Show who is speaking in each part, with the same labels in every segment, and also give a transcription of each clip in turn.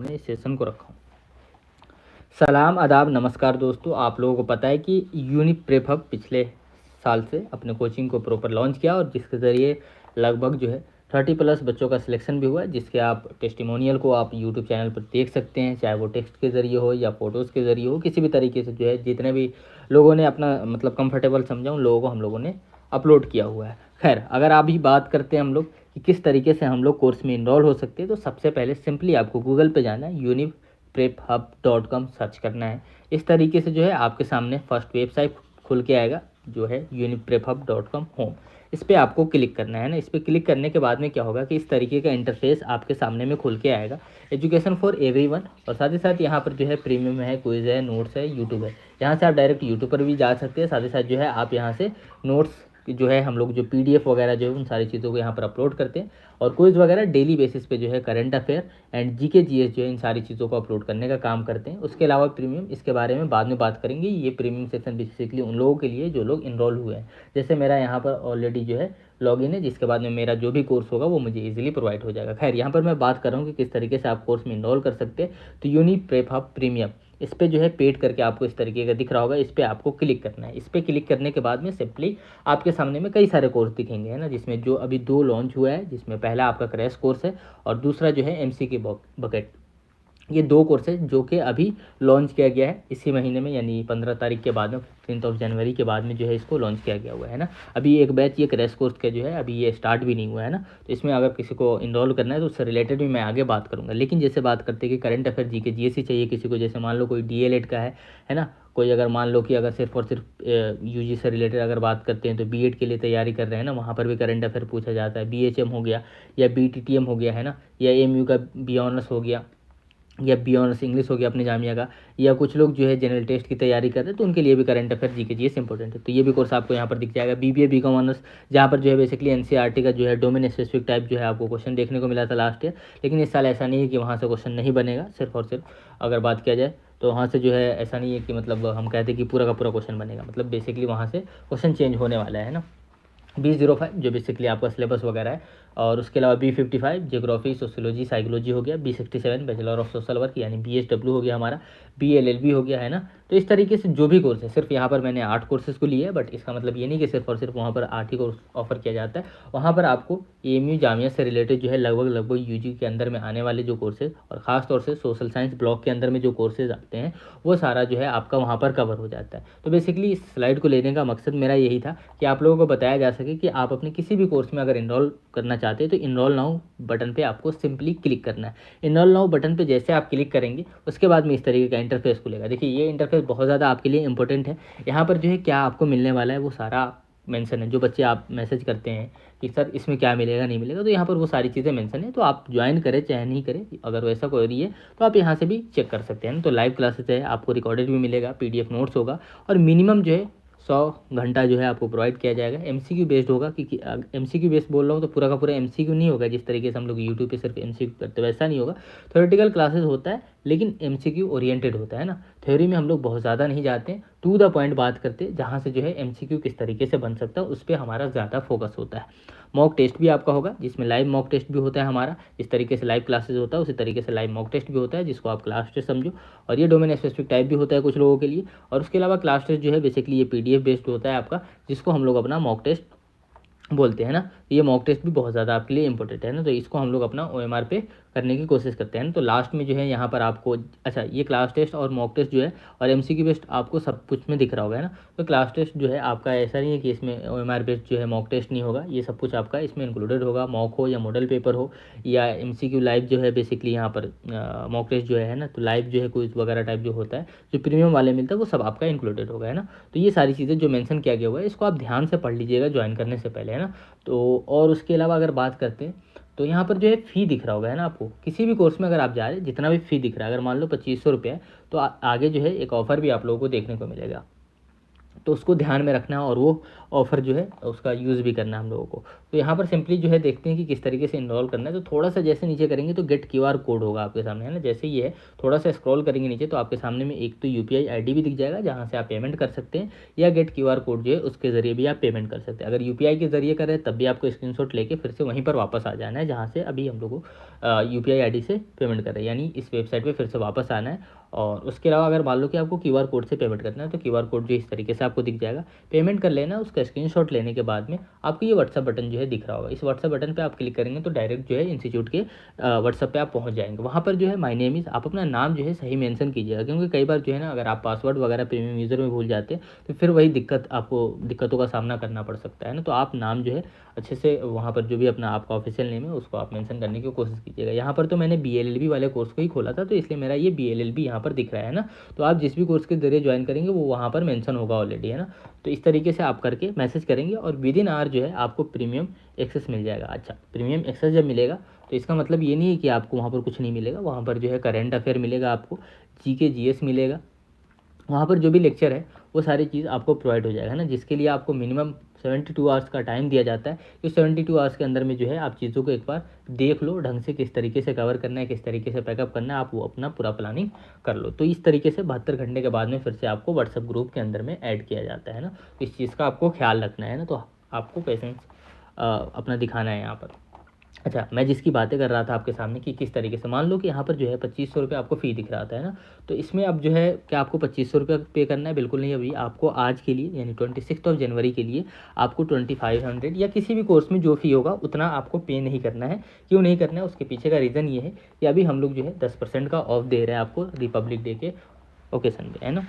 Speaker 1: मैं इस सेशन को रखा हूँ। सलाम आदाब नमस्कार दोस्तों, आप लोगों को पता है कि यूनिक प्रेप हब पिछले साल से अपने कोचिंग को प्रॉपर लॉन्च किया और जिसके ज़रिए लगभग जो है 30+ बच्चों का सिलेक्शन भी हुआ है, जिसके आप टेस्टिमोनियल को आप यूट्यूब चैनल पर देख सकते हैं, चाहे वो टेक्स्ट के ज़रिए हो या फ़ोटोज़ के ज़रिए हो, किसी भी तरीके से जो है जितने भी लोगों ने अपना मतलब कंफर्टेबल समझा उन लोगों को हम लोगों ने अपलोड किया हुआ है। खैर, अगर आप ही बात करते हैं हम लोग कि किस तरीके से हम लोग कोर्स में इनरोल हो सकते हैं, तो सबसे पहले सिंपली आपको गूगल पे जाना है, uniprep.hub.com सर्च करना है। इस तरीके से जो है आपके सामने फर्स्ट वेबसाइट खुल के आएगा, जो है uniprep.hub.com होम। इस पर आपको क्लिक करना है ना। इस पर क्लिक करने के बाद में क्या होगा कि इस तरीके का इंटरफेस आपके सामने में खुल के आएगा, एजुकेशन फॉर एवरीवन। और साथ ही साथ यहाँ पर जो है प्रीमियम है, क्विज है, नोट्स है, यूट्यूब है। यहाँ से आप डायरेक्ट यूट्यूब पर भी जा सकते हैं। साथ ही साथ जो है आप यहाँ से नोट्स जो है हम लोग जो PDF वगैरह जो है उन सारी चीज़ों को यहाँ पर अपलोड करते हैं, और क्विज वगैरह डेली बेसिस पे जो है current affair and GK GS जो है इन सारी चीज़ों को अपलोड करने का काम करते हैं। उसके अलावा प्रीमियम, इसके बारे में बाद में बात करेंगे। ये प्रीमियम सेक्शन बेसिकली उन लोगों के लिए जो लोग इनरोल हुए हैं, जैसे मेरा यहाँ पर ऑलरेडी जो है लॉगिन है, जिसके बाद में मेरा जो भी कोर्स होगा वो मुझे इजीली प्रोवाइड हो जाएगा। खैर, यहाँ पर मैं बात कर रहा हूँ कि किस तरीके से आप कोर्स में इनरोल कर सकते हैं। तो यूनिक प्रेप हब प्रीमियम, इस पर जो है पेड करके आपको इस तरीके का दिख रहा होगा, इस पर आपको क्लिक करना है। इस पर क्लिक करने के बाद में सिंपली आपके सामने में कई सारे कोर्स दिखेंगे, है ना, जिसमें जो अभी 2 लॉन्च हुआ है, जिसमें पहला आपका क्रैश कोर्स है और दूसरा जो है MCQ बकेट। ये 2 कोर्स है जो कि अभी लॉन्च किया गया है इसी महीने में, यानी 15 तारीख के बाद में, 15 जनवरी के बाद में जो है इसको लॉन्च किया गया हुआ है ना। अभी एक बैच ये क्रैश कोर्स का जो है अभी ये स्टार्ट भी नहीं हुआ है ना। तो इसमें अगर किसी को इनरोल करना है तो उससे रिलेटेड भी मैं आगे बात करूँगा। लेकिन जैसे बात करते हैं कि करंट अफेयर GK GS ही चाहिए किसी को, जैसे मान लो कोई DLED का है ना, कोई अगर मान लो कि अगर सिर्फ और सिर्फ UG से रिलेटेड अगर बात करते हैं तो B.Ed के लिए तैयारी कर रहे हैं ना, वहाँ पर भी करंट अफेयर पूछा जाता है। BHM हो गया या BTTM हो गया, है ना, या MU का बी ऑनर्स हो गया या बी ऑनर्स इंग्लिश हो गया अपने जामिया का, या कुछ लोग जो है जनरल टेस्ट की तैयारी कर रहे हैं तो उनके लिए भी current affair GK GS important है। तो ये भी कोर्स आपको यहाँ पर दिख जाएगा। BBA BCom ऑनर्स, जहाँ पर जो है बेसिकली NCERT का जो है डोमेन स्पेसिफिक टाइप जो है आपको क्वेश्चन देखने को मिला था लास्ट ईयर, लेकिन इस साल ऐसा नहीं है कि वहाँ से क्वेश्चन नहीं बनेगा। सिर्फ और सिर्फ अगर बात किया जाए तो वहाँ से जो है ऐसा नहीं है कि मतलब हम कहते हैं कि पूरा का पूरा क्वेश्चन बनेगा, मतलब बेसिकली वहाँ से क्वेश्चन चेंज होने वाला है ना। B05 जो बेसिकली आपका सिलेबस वगैरह है, और उसके अलावा B55 जियोग्राफी सोशियोलॉजी साइकोलॉजी हो गया। B67 bachelor of social work यानी BSW हो गया हमारा। BLLB हो गया, है ना। तो इस तरीके से जो भी कोर्स है, सिर्फ यहाँ पर मैंने 8 कोर्सेज को लिए है, बट इसका मतलब ये नहीं कि सिर्फ और सिर्फ वहाँ पर 8 ही कोर्स ऑफर किया जाता है। वहाँ पर आपको AMU जामिया से रिलेटेड जो है लगभग UG के अंदर में आने वाले जो कोर्सेज, और ख़ास तौर से सोशल साइंस ब्लॉक के अंदर में जो कोर्सेज आते हैं वो सारा जो है आपका वहाँ पर कवर हो जाता है। तो बेसिकली इस स्लाइड को लेने का मकसद मेरा यही था कि आप लोगों को बताया जा सके कि आप अपने किसी भी कोर्स में अगर इनरोल करना चाहते हैं तो इनरोल नाउ बटन पे आपको सिंपली क्लिक करना है। इनरोल नाउ बटन पे जैसे आप क्लिक करेंगे उसके बाद में इस तरीके का इंटरफेस खुलेगा। देखिए, ये इंटरफेस बहुत ज़्यादा आपके लिए इंपॉर्टेंट है। यहाँ पर जो है क्या आपको मिलने वाला है वो सारा मेंशन है। जो बच्चे आप मैसेज करते हैं कि सर इसमें क्या मिलेगा नहीं मिलेगा, तो यहाँ पर वो सारी चीज़ें मेंशन है। तो आप ज्वाइन करें चाहे नहीं करें, अगर वैसा कोई रही है तो आप यहाँ से भी चेक कर सकते हैं ना। तो लाइव क्लासेस है, आपको रिकॉर्डेड भी मिलेगा, PDF नोट्स होगा, और मिनिमम जो है 100 घंटा जो है आपको प्रोवाइड किया जाएगा। MCQ बेस्ड होगा, क्योंकि MCQ बेस्ड बोल रहा हूँ तो पूरा का पूरा MCQ नहीं होगा जिस तरीके से हम लोग यूट्यूब पे सिर्फ MCQ करते हैं, वैसा नहीं होगा। थ्योरेटिकल क्लासेस होता है लेकिन MCQ ओरिएंटेड होता है ना। थ्योरी में हम लोग बहुत ज़्यादा नहीं जाते हैं, टू द पॉइंट बात करते हैं, जहाँ से जो है MCQ किस तरीके से बन सकता है उस पर हमारा ज़्यादा फोकस होता है। मॉक टेस्ट भी आपका होगा, जिसमें लाइव मॉक टेस्ट भी होता है हमारा। जिस तरीके से लाइव क्लासेस होता है उसी तरीके से लाइव मॉक टेस्ट भी होता है, जिसको आप क्लास टेस्ट समझो। और ये डोमेन स्पेसिफिक टाइप भी होता है कुछ लोगों के लिए। और उसके अलावा क्लास टेस्ट जो है बेसिकली ये PDF बेस्ड होता है आपका, जिसको हम लोग अपना मॉक टेस्ट बोलते हैं ना। तो ये मॉक टेस्ट भी बहुत ज़्यादा आपके लिए इंपॉर्टेंट है ना। तो इसको हम लोग अपना OMR पे करने की कोशिश करते हैं ना। तो लास्ट में जो है यहाँ पर आपको, अच्छा, ये क्लास टेस्ट और मॉक टेस्ट जो है और MCQ बेस्ड आपको सब कुछ में दिख रहा होगा, है ना। तो क्लास टेस्ट जो है आपका ऐसा नहीं है कि इसमें OMR बेस्ड जो है मॉक टेस्ट नहीं होगा, ये सब कुछ आपका इसमें इंक्लूडेड होगा। मॉक हो या मॉडल पेपर हो या MCQ लाइव जो है बेसिकली यहाँ पर मॉक टेस्ट जो है ना, तो लाइव जो है क्विज वगैरह टाइप जो होता है जो प्रीमियम वाले मिलता है वो सब आपका इंक्लूडेड होगा, है ना। तो ये सारी चीज़ें जो मेंशन किया गया हुआ है इसको आप ध्यान से पढ़ लीजिएगा ज्वाइन करने से पहले, है ना। तो और उसके अलावा अगर बात करते हैं तो यहाँ पर जो है फ़ी दिख रहा होगा, है ना आपको। किसी भी कोर्स में अगर आप जा रहे हैं, जितना भी फ़ी दिख रहा है, अगर मान लो 2500 रुपये है, तो आगे जो है एक ऑफ़र भी आप लोगों को देखने को मिलेगा, तो उसको ध्यान में रखना है। और वो ऑफ़र जो है उसका यूज़ भी करना है हम लोगों को। तो यहाँ पर सिंपली जो है देखते हैं कि किस तरीके से इनरोल करना है। तो थोड़ा सा जैसे नीचे करेंगे तो गेट क्यूआर कोड होगा आपके सामने, है ना। जैसे ये है, थोड़ा सा स्क्रॉल करेंगे नीचे तो आपके सामने में एक तो यूपीआई आईडी भी दिख जाएगा जहाँ से आप पेमेंट कर सकते हैं, या गेट क्यूआर कोड जो है उसके ज़रिए भी आप पेमेंट कर सकते हैं। अगर यूपीआई के ज़रिए कर रहे हैं तब भी आपको स्क्रीनशॉट लेके फिर से वहीं पर वापस आ जाना है जहाँ से अभी हम लोग यूपीआई आईडी से पेमेंट कर रहे हैं, यानी इस वेबसाइट पे फिर से वापस आना है। और उसके अलावा अगर मान लो कि आपको क्यूआर कोड से पेमेंट करना है तो क्यूआर कोड जो इस तरीके से आपको दिख जाएगा, पेमेंट कर लेना। उसका स्क्रीनशॉट लेने के बाद में आपको ये व्हाट्सअप बटन जो है दिख रहा होगा, इस व्हाट्सअप बटन पे आप क्लिक करेंगे तो डायरेक्ट जो है इंस्टीट्यूट के व्हाट्सअप पे आप पहुंच जाएंगे। वहाँ पर जो है माय नेम इज़, आप अपना नाम जो है सही मेंशन कीजिएगा, क्योंकि कई बार जो है ना अगर आप पासवर्ड वगैरह प्रीमियम यूज़र में भूल जाते हैं तो फिर वही दिक्कतों का सामना करना पड़ सकता है ना। तो आप नाम जो है अच्छे से वहाँ पर जो भी अपना आपका ऑफिशियल नेम है उसको आप मेंशन करने की कोशिश कीजिएगा। यहाँ पर तो मैंने बीएलएलबी वाले कोर्स को ही खोला था तो इसलिए मेरा ये बीएलएलबी यहाँ पर दिख रहा है ना। तो आप जिस भी कोर्स के जरिए ज्वाइन करेंगे वो वहाँ पर मेंशन होगा ऑलरेडी, है ना। तो इस तरीके से आप करके मैसेज करेंगे और विद इन आवर जो है आपको प्रीमियम एक्सेस मिल जाएगा। अच्छा, प्रीमियम एक्सेस जब मिलेगा तो इसका मतलब ये नहीं है कि आपको वहाँ पर कुछ नहीं मिलेगा। वहाँ पर जो है करेंट अफेयर मिलेगा, आपको जीके जीएस मिलेगा, वहाँ पर जो भी लेक्चर है वो सारी चीज़ आपको प्रोवाइड हो जाएगा ना, जिसके लिए आपको मिनिमम 72 आवर्स का टाइम दिया जाता है। तो 72 आवर्स के अंदर में जो है आप चीज़ों को एक बार देख लो ढंग से, किस तरीके से कवर करना है, किस तरीके से पैकअप करना है, आप वो अपना पूरा प्लानिंग कर लो। तो इस तरीके से 72 घंटे के बाद में फिर से आपको व्हाट्सएप ग्रुप के अंदर में ऐड किया जाता है ना। तो इस चीज़ का आपको ख्याल रखना है ना, तो आपको पेशेंस अपना दिखाना है यहाँ पर। अच्छा, मैं जिसकी बातें कर रहा था आपके सामने कि किस तरीके से, मान लो कि यहाँ पर जो है 2500 आपको फ़ी दिख रहा था, है ना। तो इसमें अब जो है क्या आपको 2500 पे करना है? बिल्कुल नहीं। अभी आपको आज के लिए यानी 26 जनवरी के लिए आपको 2500 या किसी भी कोर्स में जो फ़ी होगा उतना आपको पे नहीं करना है। क्यों नहीं करना है? उसके पीछे का रीज़न ये है कि अभी हम लोग जो है 10% का ऑफ दे रहे हैं आपको रिपब्लिक डे के ओकेसन पे, है ना।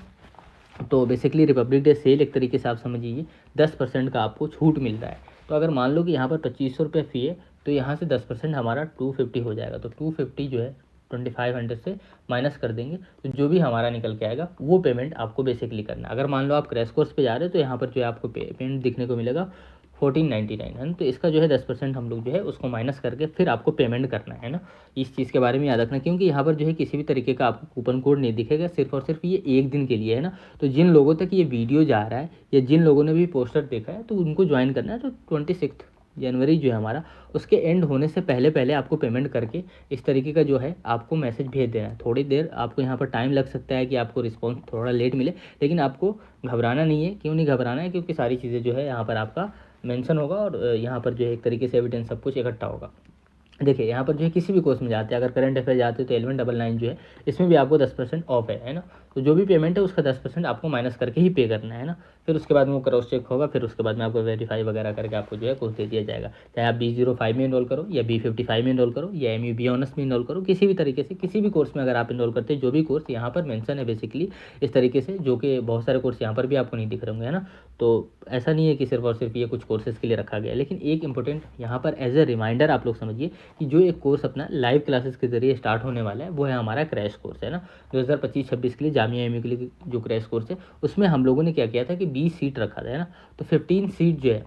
Speaker 1: तो बेसिकली रिपब्लिक डे सेल एक तरीके से आप समझिए 10% का आपको छूट मिल रहा है। तो अगर मान लो कि यहाँ पर 2500 फ़ी है तो यहाँ से 10% हमारा 250 हो जाएगा। तो 250 जो है 2500 से माइनस कर देंगे तो जो भी हमारा निकल के आएगा वो पेमेंट आपको बेसिकली करना है। अगर मान लो आप क्रैश कोर्स पे जा रहे हो तो यहाँ पर जो है आपको पेमेंट दिखने को मिलेगा 1499, है ना। तो इसका जो है 10% हम लोग जो है उसको माइनस करके फिर आपको पेमेंट करना है ना। इस चीज़ के बारे में याद रखना, क्योंकि यहाँ पर जो है किसी भी तरीके का आपको कूपन कोड नहीं दिखेगा, सिर्फ और सिर्फ ये एक दिन के लिए है ना। तो जिन लोगों तक ये वीडियो जा रहा है या जिन लोगों ने भी पोस्टर देखा है तो उनको ज्वाइन करना है। तो 26 जनवरी जो है हमारा, उसके एंड होने से पहले पहले आपको पेमेंट करके इस तरीके का जो है आपको मैसेज भेज देना है। थोड़ी देर आपको यहाँ पर टाइम लग सकता है कि आपको रिस्पॉन्स थोड़ा लेट मिले, लेकिन आपको घबराना नहीं है। क्यों नहीं घबराना है? क्योंकि सारी चीज़ें जो है यहाँ पर आपका मेंशन होगा और यहाँ पर जो है एक तरीके से एविडेंस सब कुछ इकट्ठा होगा। देखिए यहाँ पर जो है किसी भी कोर्स में जाते हैं, अगर करंट अफेयर जाते हो तो 1199 जो है इसमें भी आपको 10% ऑफ है ना। तो जो भी पेमेंट है उसका 10% आपको माइनस करके ही पे करना है ना। फिर उसके बाद में वो क्रॉस चेक होगा, फिर उसके बाद में आपको वेरीफाई वगैरह करके आपको जो है कोर्स दे दिया जाएगा। चाहे आप B05 में इनरोल करो या B55 में इनरोल करो या MUB ऑनर्स में इनरोल करो, किसी भी तरीके से किसी भी कोर्स में अगर आप इनरोल करते हैं, जो भी कोर्स यहाँ पर मेंशन है बेसिकली इस तरीके से, जो कि बहुत सारे कोर्स यहाँ पर भी आपको नहीं दिख रहे होंगे, है ना। तो ऐसा नहीं है कि सिर्फ और सिर्फ ये कुछ कोर्सेज़ के लिए रखा गया है, लेकिन एक इंपॉर्टेंट यहाँ पर एज ए रिमाइंडर आप लोग समझिए कि जो एक कोर्स अपना लाइव क्लासेस के जरिए स्टार्ट होने वाला है वो है हमारा क्रैश कोर्स, है ना। 2025-26 के लिए जामिया एमयू के लिए जो क्रैश कोर्स है उसमें हम लोगों ने क्या किया था कि 20 सीट रखा था, है ना। तो 15 सीट जो है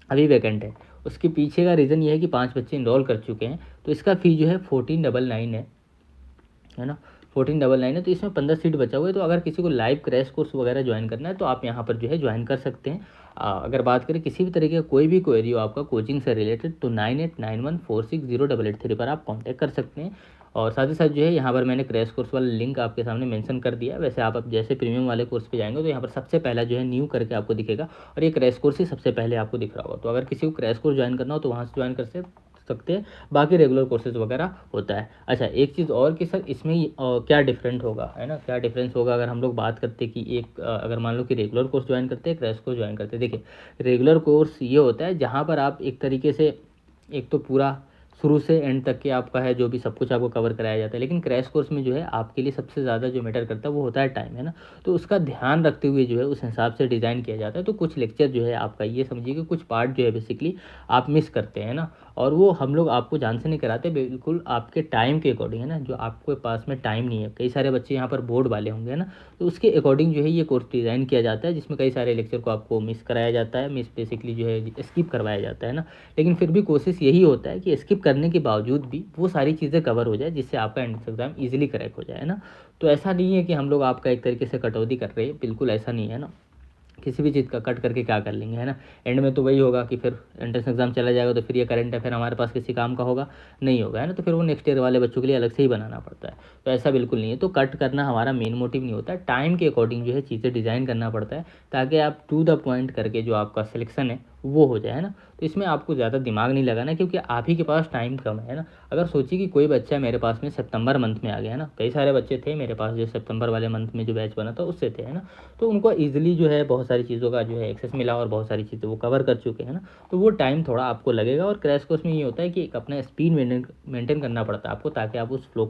Speaker 1: अभी वैकेंट है। उसके पीछे का रीज़न ये है कि 5 बच्चे इनरोल कर चुके हैं, तो इसका फ़ी जो है 1499 है ना। 1499 है। तो इसमें 15 सीट बचा हुआ है। तो अगर किसी को लाइव क्रैश कोर्स वगैरह ज्वाइन करना है तो आप यहाँ पर जो है ज्वाइन कर सकते हैं। अगर बात करें किसी भी तरीके का कोई भी क्वेरी हो आपका कोचिंग से रिलेटेड तो 9891460883 पर आप कांटेक्ट कर सकते हैं। और साथ ही साथ जो है यहाँ पर मैंने क्रैश कोर्स वाला लिंक आपके सामने मेंशन कर दिया। वैसे आप अब जैसे प्रीमियम वाले कोर्स पे जाएंगे तो यहाँ पर सबसे पहला जो है न्यू करके आपको दिखेगा और ये क्रैश कोर्स ही सबसे पहले आपको दिख रहा होगा। तो अगर किसी को क्रैश कोर्स ज्वाइन करना हो तो वहाँ से ज्वाइन कर सकते हैं, बाकी रेगुलर कोर्सेज वगैरह होता है। अच्छा, एक चीज़ और कि सर इसमें क्या डिफरेंट होगा, है ना, क्या डिफरेंस होगा अगर हम लोग बात करते कि एक अगर मान लो कि रेगुलर कोर्स ज्वाइन करते हैं, क्रैश कोर्स ज्वाइन करते हैं। देखिए, रेगुलर कोर्स ये होता है जहाँ पर आप एक तरीके से एक तो पूरा शुरू से एंड तक के आपका है जो भी सब कुछ आपको कवर कराया जाता है, लेकिन क्रैश कोर्स में जो है आपके लिए सबसे ज़्यादा जो मैटर करता है वो होता है टाइम, है ना। तो उसका ध्यान रखते हुए जो है उस हिसाब से डिज़ाइन किया जाता है। तो कुछ लेक्चर जो है आपका ये समझिए कि कुछ पार्ट जो है बेसिकली आप मिस करते हैं ना, और वो हम लोग आपको जान से नहीं कराते, बिल्कुल आपके टाइम के अकॉर्डिंग, है ना। जो आपके पास में टाइम नहीं है, कई सारे बच्चे यहाँ पर बोर्ड वाले होंगे, है ना, तो उसके अकॉर्डिंग जो है ये कोर्स डिज़ाइन किया जाता है, जिसमें कई सारे लेक्चर को आपको मिस कराया जाता है, मिस बेसिकली जो है स्किप करवाया जाता है ना। लेकिन फिर भी कोशिश यही होता है कि स्किप करने के बावजूद भी वो सारी चीज़ें कवर हो जाए जिससे आपका एंट्रेंस एग्जाम ईजिली क्रैक हो जाए, है ना। तो ऐसा नहीं है कि हम लोग आपका एक तरीके से कटौती कर रहे हैं, बिल्कुल ऐसा नहीं है ना। किसी भी चीज़ का कट करके क्या कर लेंगे, है ना। एंड में तो वही होगा कि फिर एंट्रेंस एग्जाम चला जाएगा तो फिर ये करंट अफेयर हमारे पास किसी काम का होगा नहीं होगा, है ना। तो फिर वो नेक्स्ट ईयर वाले बच्चों के लिए अलग से ही बनाना पड़ता है। तो ऐसा बिल्कुल नहीं है। तो कट करना हमारा मेन मोटिव नहीं होता है, टाइम के अकॉर्डिंग जो है चीज़ें डिज़ाइन करना पड़ता है ताकि आप टू द पॉइंट करके जो आपका सिलेक्शन है वो हो जाए, है ना। तो इसमें आपको ज़्यादा दिमाग नहीं लगाना क्योंकि आप ही के पास टाइम कम है ना। अगर सोचिए कि कोई बच्चा मेरे पास में सितंबर मंथ में आ गया है ना, कई सारे बच्चे थे मेरे पास जो सितंबर वाले मंथ में जो बैच बना था उससे थे, है ना। तो उनको ईजिली जो है बहुत सारी चीज़ों का जो है एक्सेस मिला और बहुत सारी चीज़ें वो कवर कर चुके हैं ना। तो वो टाइम थोड़ा आपको लगेगा और क्रैश कोर्स में ये होता है कि एक अपना स्पीड मेंटेन करना पड़ता है आपको ताकि आप उस फ्लो को